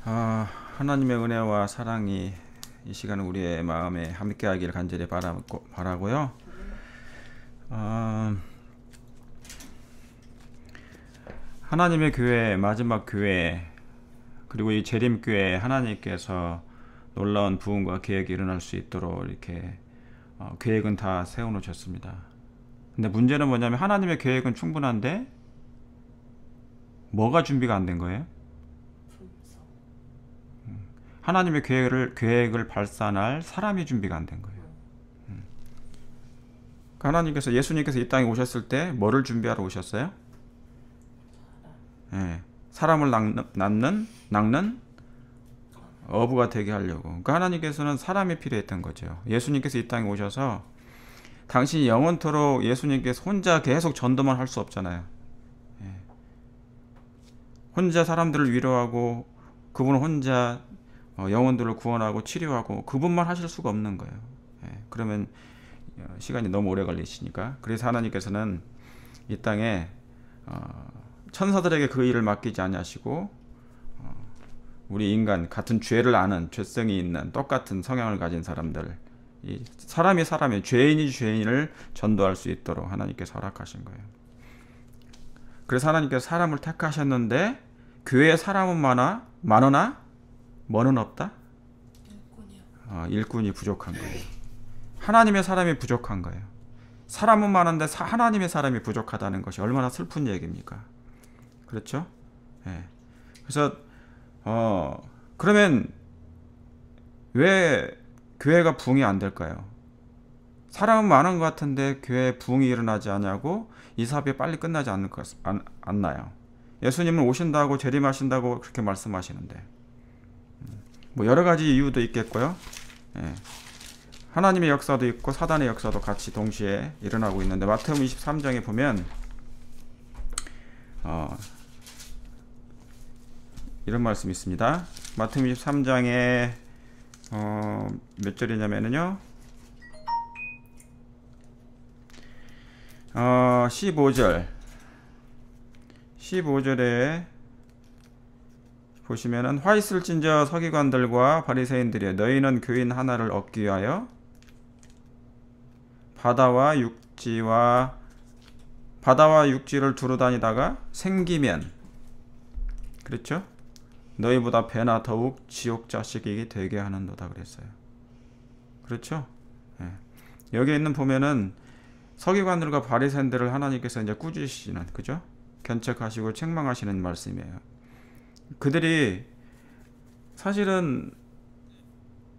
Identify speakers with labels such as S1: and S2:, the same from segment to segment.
S1: 하나님의 은혜와 사랑이 이 시간 우리의 마음에 함께하기를 간절히 바라고요. 하나님의 교회, 마지막 교회, 그리고 이 재림교회 하나님께서 놀라운 부흥과 계획이 일어날 수 있도록 이렇게 계획은 다 세워놓으셨습니다. 근데 문제는 뭐냐면 하나님의 계획은 충분한데 뭐가 준비가 안 된 거예요? 하나님의 계획을 발산할 사람이 준비가 안 된 거예요. 하나님께서 예수님께서 이 땅에 오셨을 때 뭐를 준비하러 오셨어요? 예, 사람을 낚는 어부가 되게 하려고. 그러니까 하나님께서는 사람이 필요했던 거죠. 예수님께서 이 땅에 오셔서 당신이 영원토록 예수님께서 혼자 계속 전도만 할 수 없잖아요. 예. 혼자 사람들을 위로하고 그분은 혼자 영혼들을 구원하고 치료하고 그분만 하실 수가 없는 거예요. 예. 그러면 시간이 너무 오래 걸리시니까. 그래서 하나님께서는 이 땅에 천사들에게 그 일을 맡기지 아니하시고 우리 인간 같은 죄를 아는 죄성이 있는 똑같은 성향을 가진 사람들, 이 사람이 죄인이 죄인을 전도할 수 있도록 하나님께서 허락하신 거예요. 그래서 하나님께서 사람을 택하셨는데 교회에 사람은 많으나 뭐는 없다? 일꾼이 부족한 거예요. 하나님의 사람이 부족한 거예요. 사람은 많은데 하나님의 사람이 부족하다는 것이 얼마나 슬픈 얘기입니까? 그렇죠? 예. 그래서 그러면 왜 교회가 부흥이 안 될까요? 사람은 많은 것 같은데 교회에 부흥이 일어나지 않냐고 이 사업이 빨리 끝나지 않나요? 예수님은 오신다고 재림하신다고 그렇게 말씀하시는데 뭐 여러 가지 이유도 있겠고요. 예. 하나님의 역사도 있고 사단의 역사도 같이 동시에 일어나고 있는데 마태복음 23장에 보면 이런 말씀이 있습니다. 마태복음 23장에 몇 절이냐면요. 15절에 보시면은 화 있을진저 서기관들과 바리새인들이여 너희는 교인 하나를 얻기 위하여 바다와 육지를 두루 다니다가 생기면 그렇죠? 너희보다 배나 더욱 지옥 자식이 되게 하는도다 그랬어요. 그렇죠? 예. 여기 있는 보면은 서기관들과 바리새인들을 하나님께서 이제 꾸짖으시는, 그죠? 견책하시고 책망하시는 말씀이에요. 그들이 사실은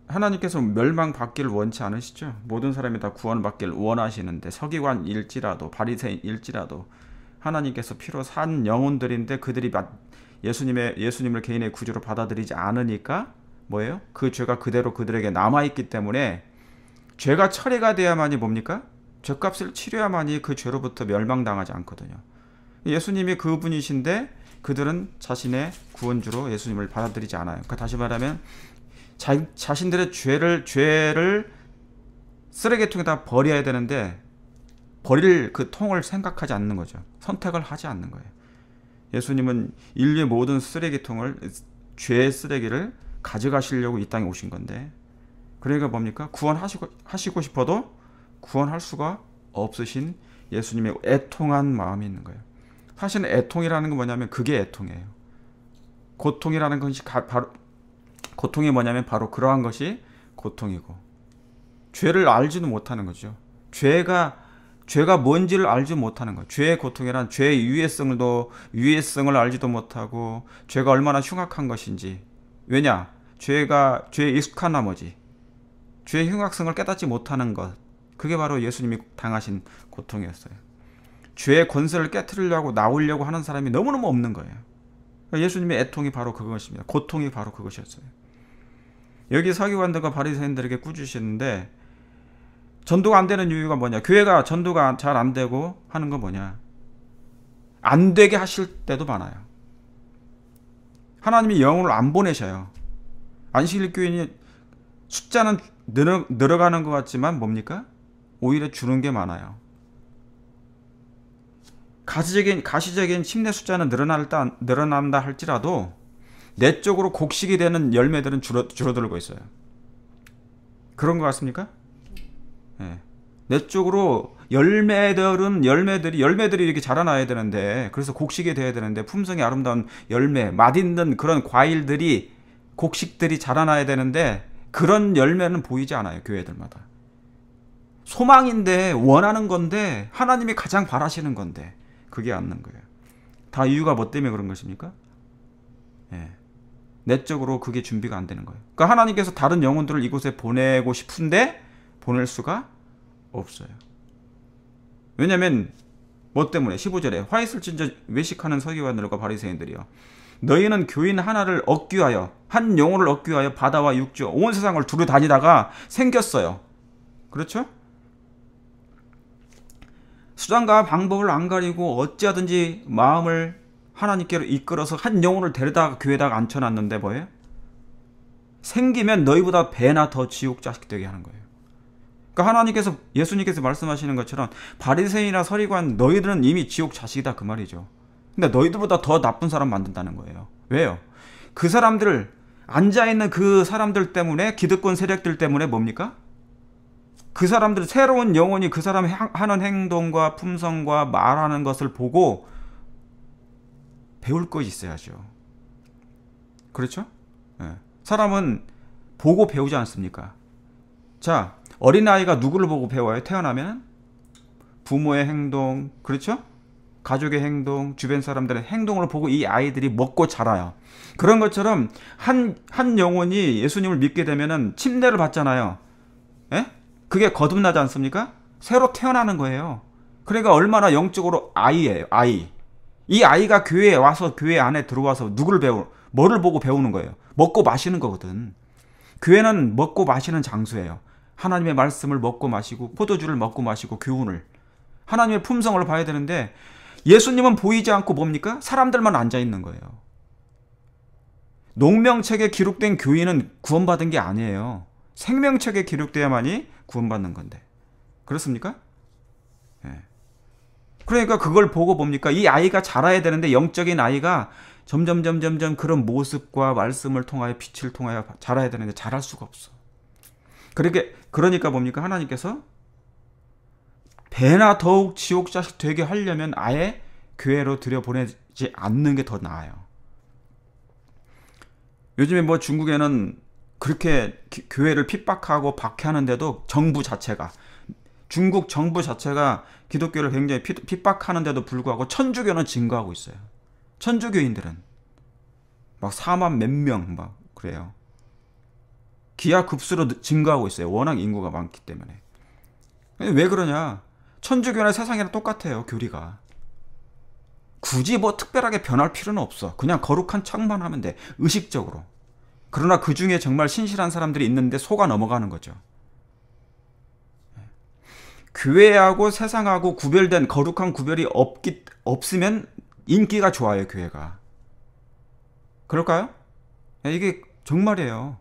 S1: 하나님께서 멸망받기를 원치 않으시죠. 모든 사람이 다 구원받기를 원하시는데 서기관일지라도 바리새인일지라도 하나님께서 피로 산 영혼들인데 그들이 예수님을 개인의 구주로 받아들이지 않으니까 뭐예요? 그 죄가 그대로 그들에게 남아있기 때문에 죄가 처리가 돼야만이 뭡니까? 죄값을 치료야만이 그 죄로부터 멸망당하지 않거든요. 예수님이 그분이신데 그들은 자신의 구원주로 예수님을 받아들이지 않아요. 그러니까 다시 말하면 자신들의 죄를 쓰레기통에다 버려야 되는데 버릴 그 통을 생각하지 않는 거죠. 선택을 하지 않는 거예요. 예수님은 인류의 모든 죄의 쓰레기를 가져가시려고 이 땅에 오신 건데 그러니까 뭡니까? 구원하시고 싶어도 구원할 수가 없으신 예수님의 애통한 마음이 있는 거예요. 사실은 애통이라는 건 뭐냐면 그게 애통이에요. 고통이라는 것이 고통이 뭐냐면 바로 그러한 것이 고통이고 죄를 알지도 못하는 거죠. 죄가 뭔지를 알지 못하는 거예요. 죄의 고통이란 죄의 유해성을 알지도 못하고 죄가 얼마나 흉악한 것인지. 왜냐? 죄에 익숙한 나머지 죄의 흉악성을 깨닫지 못하는 것. 그게 바로 예수님이 당하신 고통이었어요. 죄의 권세를 깨트리려고 나오려고 하는 사람이 너무너무 없는 거예요. 예수님의 애통이 바로 그것입니다. 고통이 바로 그것이었어요. 여기 서기관들과 바리새인들에게 꾸짖으시는데 전도가 안 되는 이유가 뭐냐? 교회가 전도가 잘 안 되고 하는 건 뭐냐? 안 되게 하실 때도 많아요. 하나님이 영혼을 안 보내셔요. 안식일 교인이 숫자는 늘어가는 것 같지만 뭡니까? 오히려 줄은 게 많아요. 가시적인 침례 숫자는 늘어난다 할지라도 내적으로 곡식이 되는 열매들은 줄어들고 있어요. 그런 것 같습니까? 예. 내적으로 열매들이 이렇게 자라나야 되는데, 그래서 곡식이 돼야 되는데, 품성이 아름다운 열매, 맛있는 그런 과일들이, 곡식들이 자라나야 되는데, 그런 열매는 보이지 않아요, 교회들마다. 소망인데, 원하는 건데, 하나님이 가장 바라시는 건데, 그게 않는 거예요. 다 이유가 뭐 때문에 그런 것입니까? 예. 내적으로 그게 준비가 안 되는 거예요. 그러니까 하나님께서 다른 영혼들을 이곳에 보내고 싶은데, 보낼 수가 없어요. 왜냐면 뭐 때문에 15절에 화 있을진저 외식하는 서기관들과 바리새인들이여, 너희는 교인 하나를 얻기 위하여, 한 영혼을 얻기 위하여 바다와 육지 온 세상을 두루 다니다가 생겼어요. 그렇죠? 수단과 방법을 안 가리고 어찌하든지 마음을 하나님께로 이끌어서 한 영혼을 데려다가 교회에다가 앉혀놨는데 뭐예요? 생기면 너희보다 배나 더 지옥 자식 되게 하는 거예요. 그러니까 예수님께서 말씀하시는 것처럼 바리새인이나 서리관 너희들은 이미 지옥 자식이다 그 말이죠. 근데 너희들보다 더 나쁜 사람 만든다는 거예요. 왜요? 그 사람들, 앉아있는 그 사람들 때문에, 기득권 세력들 때문에 뭡니까? 그 사람들, 새로운 영혼이 그 사람 하는 행동과 품성과 말하는 것을 보고 배울 것이 있어야죠. 그렇죠? 네. 사람은 보고 배우지 않습니까? 자, 어린아이가 누구를 보고 배워요? 태어나면? 부모의 행동, 그렇죠? 가족의 행동, 주변 사람들의 행동을 보고 이 아이들이 먹고 자라요. 그런 것처럼 한 영혼이 예수님을 믿게 되면은 침례를 받잖아요. 예? 그게 거듭나지 않습니까? 새로 태어나는 거예요. 그러니까 얼마나 영적으로 아이예요, 아이. 이 아이가 교회에 와서, 교회 안에 들어와서 뭐를 보고 배우는 거예요? 먹고 마시는 거거든. 교회는 먹고 마시는 장소예요. 하나님의 말씀을 먹고 마시고, 포도주를 먹고 마시고, 교훈을. 하나님의 품성을 봐야 되는데, 예수님은 보이지 않고 뭡니까? 사람들만 앉아있는 거예요. 농명책에 기록된 교인은 구원받은 게 아니에요. 생명책에 기록돼야만이 구원받는 건데. 그렇습니까? 네. 그러니까 그걸 보고 뭡니까? 이 아이가 자라야 되는데, 영적인 아이가 점점 그런 모습과 말씀을 통하여, 빛을 통하여 자라야 되는데 자랄 수가 없어. 그러니까 뭡니까? 하나님께서 배나 더욱 지옥 자식 되게 하려면 아예 교회로 들여보내지 않는 게 더 나아요. 요즘에 뭐 중국에는 그렇게 교회를 핍박하고 박해하는데도 중국 정부 자체가 기독교를 굉장히 핍박하는데도 불구하고 천주교는 증가하고 있어요. 천주교인들은 막 4만 몇 명 막 그래요. 기하급수로 증가하고 있어요. 워낙 인구가 많기 때문에. 왜 그러냐? 천주교나 세상이랑 똑같아요, 교리가. 굳이 뭐 특별하게 변할 필요는 없어. 그냥 거룩한 척만 하면 돼, 의식적으로. 그러나 그 중에 정말 신실한 사람들이 있는데 속아 넘어가는 거죠. 교회하고 세상하고 구별된 거룩한 구별이 없으면 인기가 좋아요, 교회가. 그럴까요? 이게 정말이에요.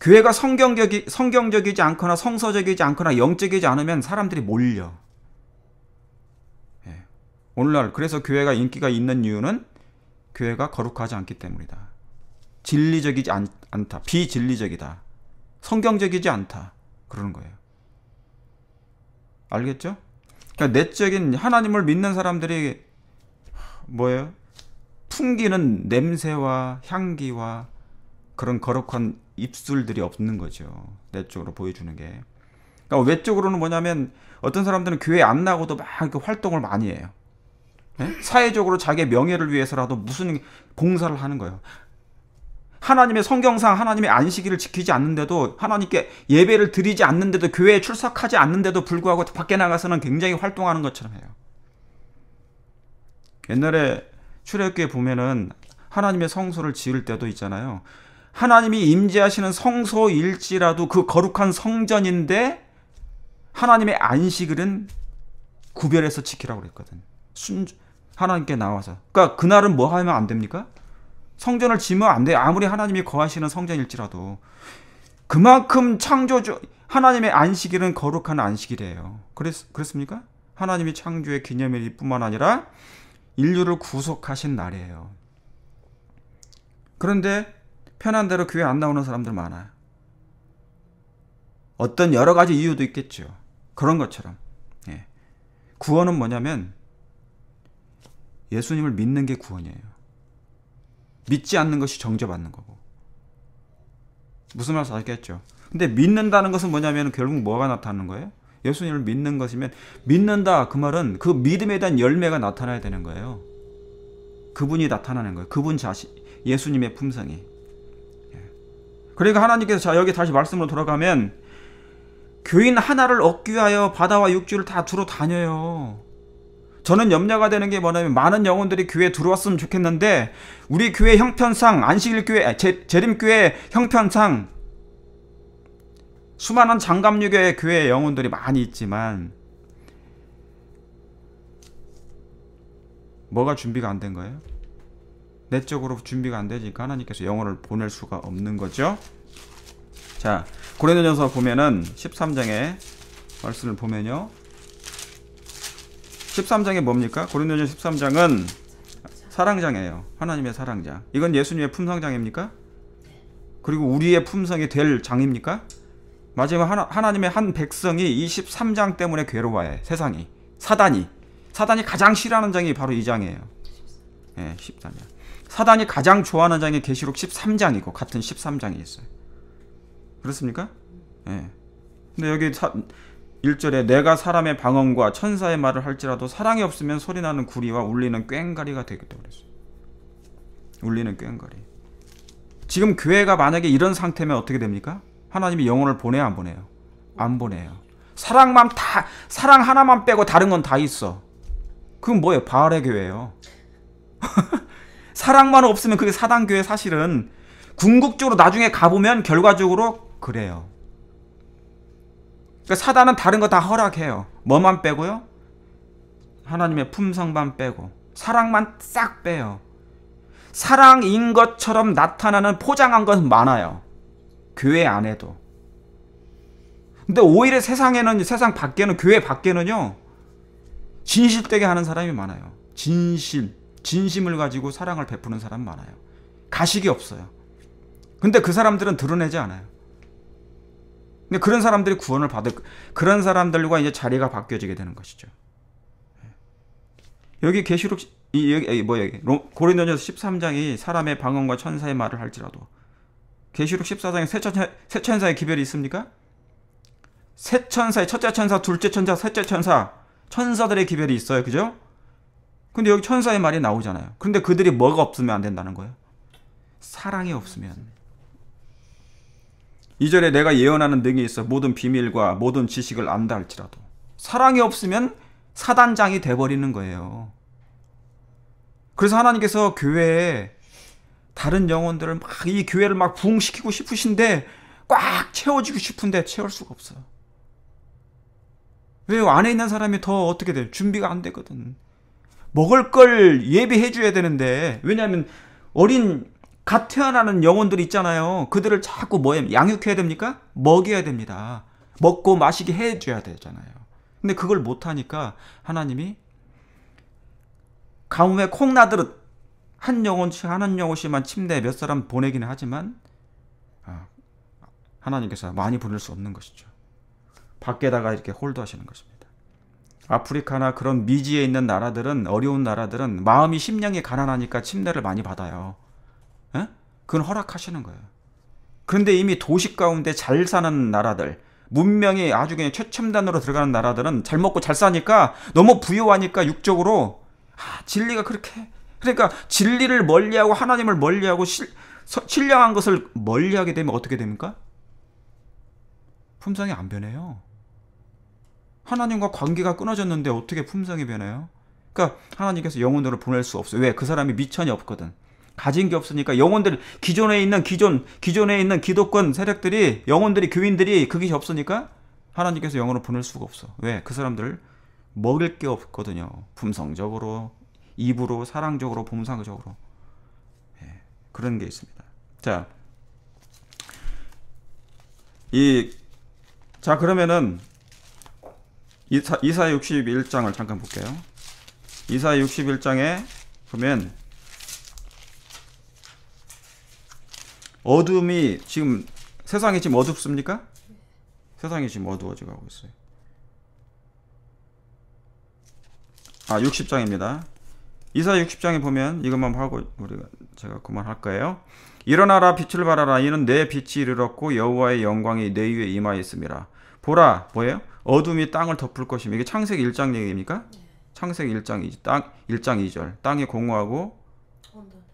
S1: 교회가 성경적이지 않거나 성서적이지 않거나 영적이지 않으면 사람들이 몰려. 예. 오늘날 그래서 교회가 인기가 있는 이유는 교회가 거룩하지 않기 때문이다. 진리적이지 않다. 비진리적이다. 성경적이지 않다. 그러는 거예요. 알겠죠? 그러니까 내적인 하나님을 믿는 사람들이 뭐예요? 풍기는 냄새와 향기와 그런 거룩한 입술들이 없는 거죠. 내적으로 보여주는 게. 그러니까 외적으로는 뭐냐면 어떤 사람들은 교회 안 나고도 막 활동을 많이 해요. 네? 사회적으로 자기의 명예를 위해서라도 무슨 봉사를 하는 거예요. 하나님의 성경상 하나님의 안식일을 지키지 않는데도, 하나님께 예배를 드리지 않는데도, 교회에 출석하지 않는데도 불구하고 밖에 나가서는 굉장히 활동하는 것처럼 해요. 옛날에 출애굽기에 보면은 하나님의 성소를 지을 때도 있잖아요. 하나님이 임재하시는 성소일지라도 그 거룩한 성전인데 하나님의 안식일은 구별해서 지키라고 그랬거든. 하나님께 나와서. 그러니까 그날은 뭐 하면 안 됩니까? 성전을 지으면 안 돼. 아무리 하나님이 거하시는 성전일지라도. 그만큼 창조주 하나님의 안식일은 거룩한 안식일이에요. 그렇습니까? 하나님이 창조의 기념일뿐만 아니라 인류를 구속하신 날이에요. 그런데 편한 대로 교회 안 나오는 사람들 많아요. 어떤 여러 가지 이유도 있겠죠. 그런 것처럼. 예. 구원은 뭐냐면 예수님을 믿는 게 구원이에요. 믿지 않는 것이 정죄받는 거고. 무슨 말인지 알겠죠? 근데 믿는다는 것은 뭐냐면 결국 뭐가 나타나는 거예요? 예수님을 믿는 것이면, 믿는다 그 말은 그 믿음에 대한 열매가 나타나야 되는 거예요. 그분이 나타나는 거예요. 그분 자신, 예수님의 품성이. 그러니까 하나님께서, 자 여기 다시 말씀으로 돌아가면 교인 하나를 얻기 위하여 바다와 육지를 다 두루 다녀요. 저는 염려가 되는 게 뭐냐면 많은 영혼들이 교회에 들어왔으면 좋겠는데 우리 교회 형편상, 안식일교회, 재림교회 형편상 수많은 장감유교회 교회 영혼들이 많이 있지만 뭐가 준비가 안 된 거예요? 내적으로 준비가 안 되니까 하나님께서 영혼을 보낼 수가 없는 거죠. 자, 고린도전서 보면은 13장의 말씀을 보면요, 13장에 뭡니까? 고린도전서 13장은 사랑장이에요. 하나님의 사랑장. 이건 예수님의 품성장입니까? 그리고 우리의 품성이 될 장입니까? 마지막 하나님의 한 백성이 23장 때문에 괴로워해. 세상이, 사단이 가장 싫어하는 장이 바로 이 장이에요. 예, 13장. 사단이 가장 좋아하는 장이 계시록 13장이고 같은 13장이 있어요. 그렇습니까? 예. 근데 여기 1절에 내가 사람의 방언과 천사의 말을 할지라도 사랑이 없으면 소리나는 구리와 울리는 꽹과리가 되겠다고 그랬어요. 울리는 꽹과리. 지금 교회가 만약에 이런 상태면 어떻게 됩니까? 하나님이 영혼을 보내요, 안 보내요? 안 보내요. 사랑 하나만 빼고 다른 건 다 있어. 그건 뭐예요? 바알의 교회예요. 사랑만 없으면 그게 사단교회. 사실은 궁극적으로 나중에 가보면 결과적으로 그래요. 그러니까 사단은 다른 거 다 허락해요. 뭐만 빼고요? 하나님의 품성만 빼고 사랑만 싹 빼요. 사랑인 것처럼 나타나는 포장한 것은 많아요. 교회 안에도. 근데 오히려 세상에는, 세상 밖에는, 교회 밖에는요, 진실되게 하는 사람이 많아요. 진심을 가지고 사랑을 베푸는 사람 많아요. 가식이 없어요. 근데 그 사람들은 드러내지 않아요. 근데 그런 사람들이 구원을 받을, 그런 사람들과 이제 자리가 바뀌어지게 되는 것이죠. 여기 계시록, 고린도전서 13장이 사람의 방언과 천사의 말을 할지라도, 계시록 14장에 세 천사의 기별이 있습니까? 세 천사의, 첫째 천사, 둘째 천사, 셋째 천사, 천사들의 기별이 있어요. 그죠? 근데 여기 천사의 말이 나오잖아요. 그런데 그들이 뭐가 없으면 안 된다는 거예요? 사랑이 없으면. 2절에 내가 예언하는 능이 있어 모든 비밀과 모든 지식을 안다 할지라도, 사랑이 없으면 사단장이 돼버리는 거예요. 그래서 하나님께서 교회에 다른 영혼들을 막, 이 교회를 막 부흥시키고 싶으신데 꽉 채워주고 싶은데 채울 수가 없어요. 왜요? 안에 있는 사람이 더 어떻게 돼요? 준비가 안 되거든. 먹을 걸 예비해 줘야 되는데, 왜냐하면 어린 갓 태어나는 영혼들이 있잖아요. 그들을 자꾸 양육해야 됩니까? 먹여야 됩니다. 먹고 마시게 해줘야 되잖아요. 근데 그걸 못하니까 하나님이 가뭄에 콩나들듯 한 영혼씩만 침대에 몇 사람 보내기는 하지만 하나님께서 많이 보낼 수 없는 것이죠. 밖에다가 이렇게 홀드하시는 것입니다. 아프리카나 그런 미지에 있는 나라들은, 어려운 나라들은 마음이 심령이 가난하니까 침대를 많이 받아요. 에? 그건 허락하시는 거예요. 그런데 이미 도시 가운데 잘 사는 나라들, 문명이 아주 그냥 최첨단으로 들어가는 나라들은 잘 먹고 잘 사니까, 너무 부유하니까 육적으로 진리가 그렇게, 그러니까 진리를 멀리하고 하나님을 멀리하고 신령한 것을 멀리하게 되면 어떻게 됩니까? 품성이 안 변해요. 하나님과 관계가 끊어졌는데 어떻게 품성이 변해요? 그러니까 하나님께서 영혼들을 보낼 수 없어요. 왜? 그 사람이 미천이 없거든. 가진 게 없으니까. 영혼들, 기존에 있는 기독권 세력들이, 영혼들이, 교인들이 그게 없으니까 하나님께서 영혼을 보낼 수가 없어. 왜? 그 사람들을 먹일 게 없거든요. 품성적으로, 입으로, 사랑적으로, 봉사적으로. 그런 게 있습니다. 자, 그러면은 이사야 61장을 잠깐 볼게요. 이사야 61장에 보면 어둠이 지금 세상이 지금 어둡습니까? 세상이 지금 어두워져 가고 있어요. 60장입니다. 이사야 60장에 보면 이것만 하고 제가 그만할 거예요. 일어나라 빛을 발하라 이는 내 빛이 이르렀고 여호와의 영광이 내 위에 임하였음이라. 보라 뭐예요? 어둠이 땅을 덮을 것이며 이게 창세기 1장 얘기입니까? 창세기 1장 2절 땅이 공허하고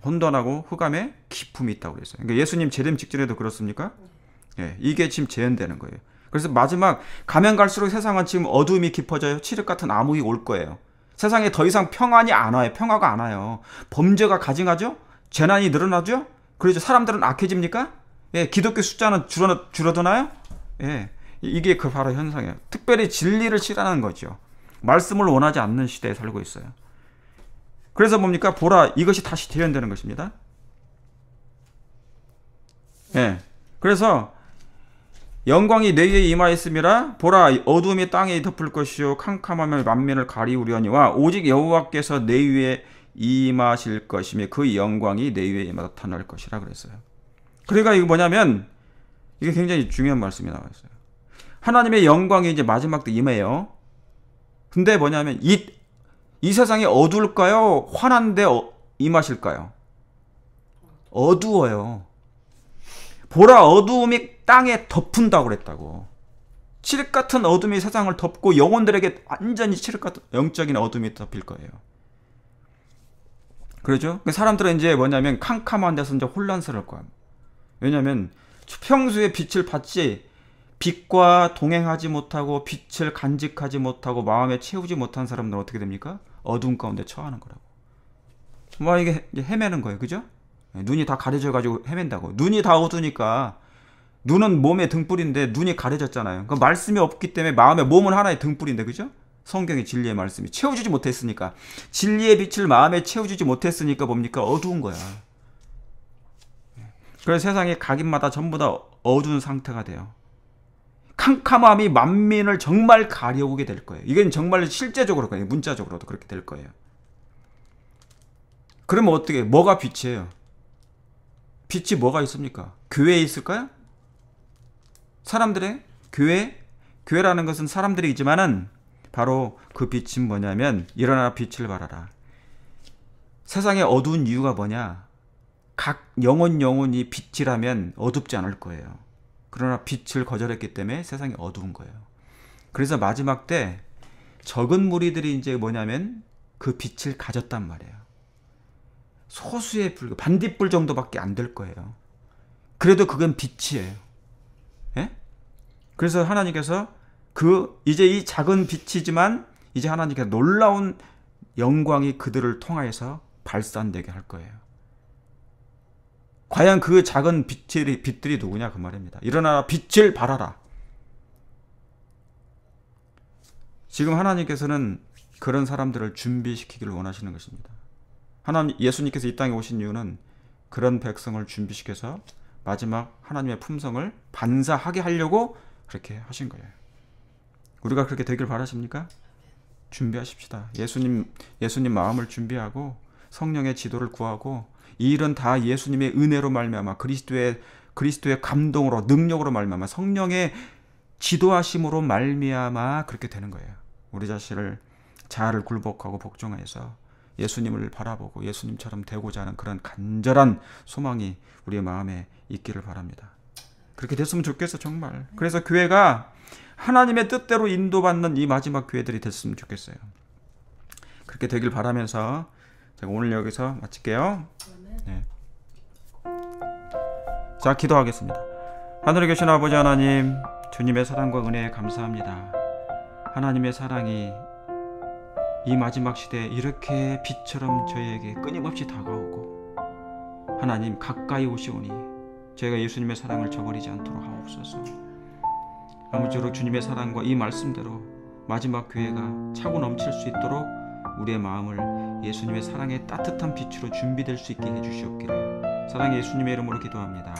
S1: 혼돈하고 흑암에 기품이 있다고 그랬어요. 그러니까 예수님 재림 직전에도 그렇습니까? 예, 이게 지금 재현되는 거예요. 그래서 마지막 가면 갈수록 세상은 지금 어둠이 깊어져요. 칠흑 같은 암흑이 올 거예요. 세상에 더 이상 평안이 안 와요. 평화가 안 와요. 범죄가 가증하죠? 재난이 늘어나죠? 그러죠. 사람들은 악해집니까? 예, 기독교 숫자는 줄어드나요? 예, 이게 그 바로 현상이에요. 특별히 진리를 싫어하는 거죠. 말씀을 원하지 않는 시대에 살고 있어요. 그래서 뭡니까? 보라, 이것이 다시 재현되는 것입니다. 예, 그래서 영광이 내 위에 임하였음이라. 보라, 어둠이 땅에 덮을 것이요 캄캄하며 만민을 가리우려니와 오직 여호와께서 내 위에 임하실 것이며 그 영광이 내 위에 나타날 것이라 그랬어요. 그러니까 이거 뭐냐면 이게 굉장히 중요한 말씀이 나와 있어요. 하나님의 영광이 이제 마지막 때 임해요. 근데 뭐냐면 이 세상이 어두울까요? 환한데 임하실까요? 어두워요. 보라, 어두움이 땅에 덮은다고 그랬다고. 칠흑 같은 어둠이 세상을 덮고 영혼들에게 완전히 칠흑 같은 영적인 어둠이 덮일 거예요. 그렇죠? 사람들은 이제 뭐냐면 캄캄한 데서 이제 혼란스러울 거야. 왜냐하면 평소에 빛을 받지 빛과 동행하지 못하고 빛을 간직하지 못하고 마음에 채우지 못한 사람들은 어떻게 됩니까? 어두운 가운데 처하는 거라고. 뭐 이게 헤매는 거예요. 그죠? 눈이 다 가려져 가지고 헤맨다고. 눈이 다 어두우니까 눈은 몸의 등불인데 눈이 가려졌잖아요. 그 말씀이 없기 때문에 마음의 몸은 하나의 등불인데 그죠? 성경의 진리의 말씀이 채워주지 못했으니까 진리의 빛을 마음에 채워주지 못했으니까 뭡니까? 어두운 거야. 그래서 세상의 각인마다 전부 다 어두운 상태가 돼요. 캄캄함이 만민을 정말 가려우게 될 거예요. 이건 정말 실제적으로 문자적으로도 그렇게 될 거예요. 그러면 어떻게? 뭐가 빛이에요? 빛이 뭐가 있습니까? 교회에 있을까요? 사람들의 교회라는 것은 사람들이 있지만은 바로 그 빛은 뭐냐면 일어나 빛을 발하라. 세상에 어두운 이유가 뭐냐? 각 영혼이 빛이라면 어둡지 않을 거예요. 그러나 빛을 거절했기 때문에 세상이 어두운 거예요. 그래서 마지막 때 적은 무리들이 이제 뭐냐면 그 빛을 가졌단 말이에요. 소수의 불, 반딧불 정도밖에 안 될 거예요. 그래도 그건 빛이에요. 예? 그래서 하나님께서 이제 이 작은 빛이지만 이제 하나님께서 놀라운 영광이 그들을 통하여서 발산되게 할 거예요. 과연 그 작은 빛들이 누구냐 그 말입니다. 일어나라 빛을 발하라. 지금 하나님께서는 그런 사람들을 준비시키기를 원하시는 것입니다. 예수님께서 이 땅에 오신 이유는 그런 백성을 준비시켜서 마지막 하나님의 품성을 반사하게 하려고 그렇게 하신 거예요. 우리가 그렇게 되길 바라십니까? 준비하십시다. 예수님 마음을 준비하고 성령의 지도를 구하고 이 일은 다 예수님의 은혜로 말미암아 그리스도의 감동으로 능력으로 말미암아 성령의 지도하심으로 말미암아 그렇게 되는 거예요. 우리 자신을 자아를 굴복하고 복종해서 예수님을 바라보고 예수님처럼 되고자 하는 그런 간절한 소망이 우리의 마음에 있기를 바랍니다. 그렇게 됐으면 좋겠어 정말. 그래서 교회가 하나님의 뜻대로 인도받는 이 마지막 교회들이 됐으면 좋겠어요. 그렇게 되길 바라면서 제가 오늘 여기서 마칠게요. 네. 자, 기도하겠습니다. 하늘에 계신 아버지 하나님, 주님의 사랑과 은혜에 감사합니다. 하나님의 사랑이 이 마지막 시대에 이렇게 빛처럼 저희에게 끊임없이 다가오고 하나님 가까이 오시오니 저희가 예수님의 사랑을 저버리지 않도록 하옵소서. 아무쪼록 주님의 사랑과 이 말씀대로 마지막 교회가 차고 넘칠 수 있도록 우리의 마음을 예수님의 사랑의 따뜻한 빛으로 준비될 수 있게 해주시옵기를 사랑의 예수님의 이름으로 기도합니다.